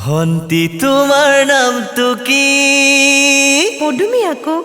ভন্টি তোমাৰ নামটো কি? পদুমি আকৌ।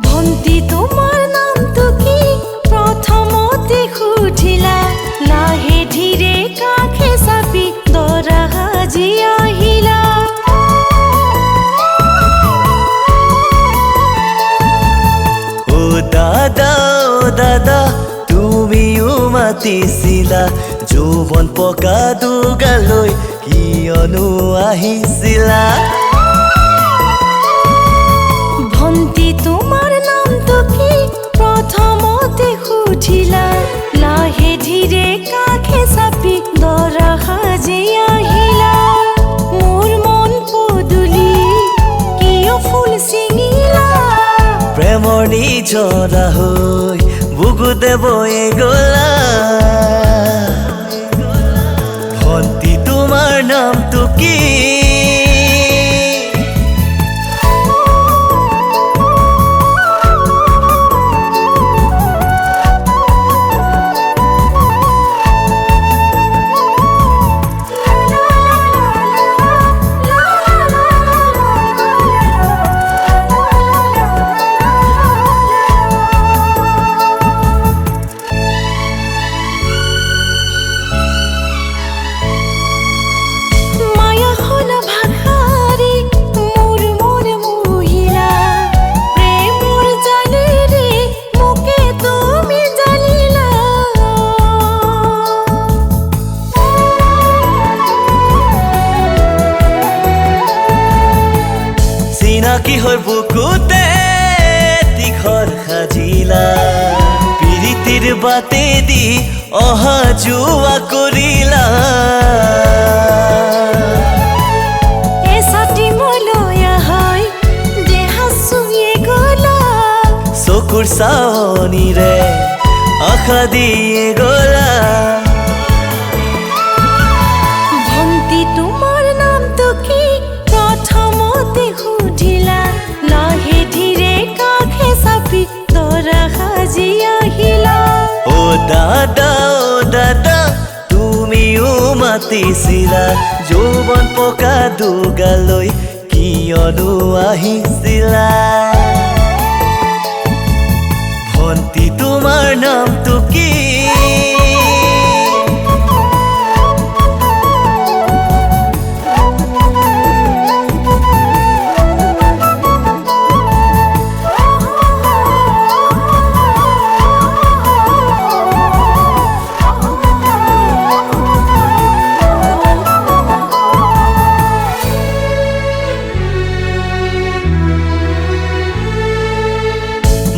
ভন্টি তোমাৰ নামটো কি? প্ৰথমতে সুধিলা, লাহে ধীৰে কাষে চাপি দৰা সাজি আহিলা। ও দাদা তুমিও মাতিছিলা, যৌৱন পকা দুগালৈ কিয়নো আহিছিলা? ভন্টি তোমাৰ নামটো কি? প্ৰথমতে সুধিলা, লাহে ধীৰে কাষে চাপি দৰা সাজি আহিলা। মোৰ মন পদুলি কিয় ফুল ছিঙিলা? প্ৰেমৰ নিজৰা হৈ বুকুতে বৈ গলা। ভন্টি তোমাৰ নামটো কি? চিনাকি হৈ বুকুতে তীখৰ সাজিলা, প্ৰীতিৰ বাটেদি অহা যোৱা কৰিলা। এচাটি মলয়া হয় দেহা চুইয়ে গলা, চকুৰ চাৱনিৰে আশা দিয়ে গলা। ভন্টি তোমাৰ নামটো কি? প্ৰথমতে সুধিলা, লাহে ধীৰে কাষে চাপি দৰা সাজি আহিলা। ও দাদা তুমিও মাতিছিলা, যৌৱন পকা দুগালৈ কিয়নো আহিছিলা? ভন্টি তোমাৰ নামটো কি?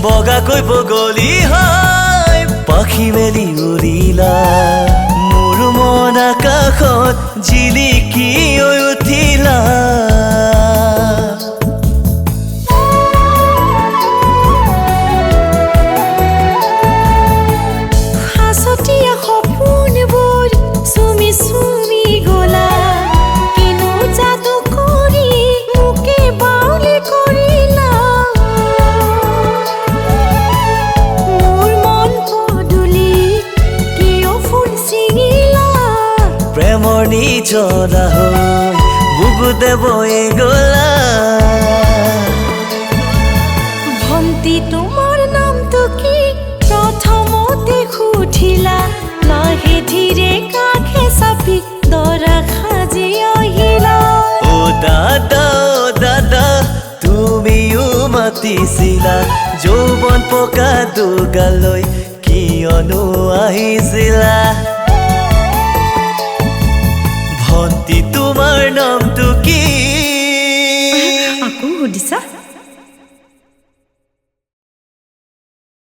বগাকৈ বগলী হয় পাখি মেলি উৰিলা, মোৰ মন আকাশত জিলিকি উঠিলা। সাঁচতীয়া সপোনবোৰ চুমি চুমি গলা, কিনো যাদু কৰি মোকে বাউলি কৰিলা। মোৰ মন পদুলি কিয় ফুল ছিঙিলা? প্ৰেমৰ নিজৰা হৈ বুকুতে বৈ গলা। ভন্টি তোমাৰ নামটো কি? প্ৰথমতে সুধিলা, লাহে ধীৰে কাষে চাপি দৰা সাজি আহিলা। ও দাদা তুমিও মাতিছিলা, যৌৱন পকা দুগালৈ কি কিয়নো আহিছিলা ভন্তি তোমাৰ নাম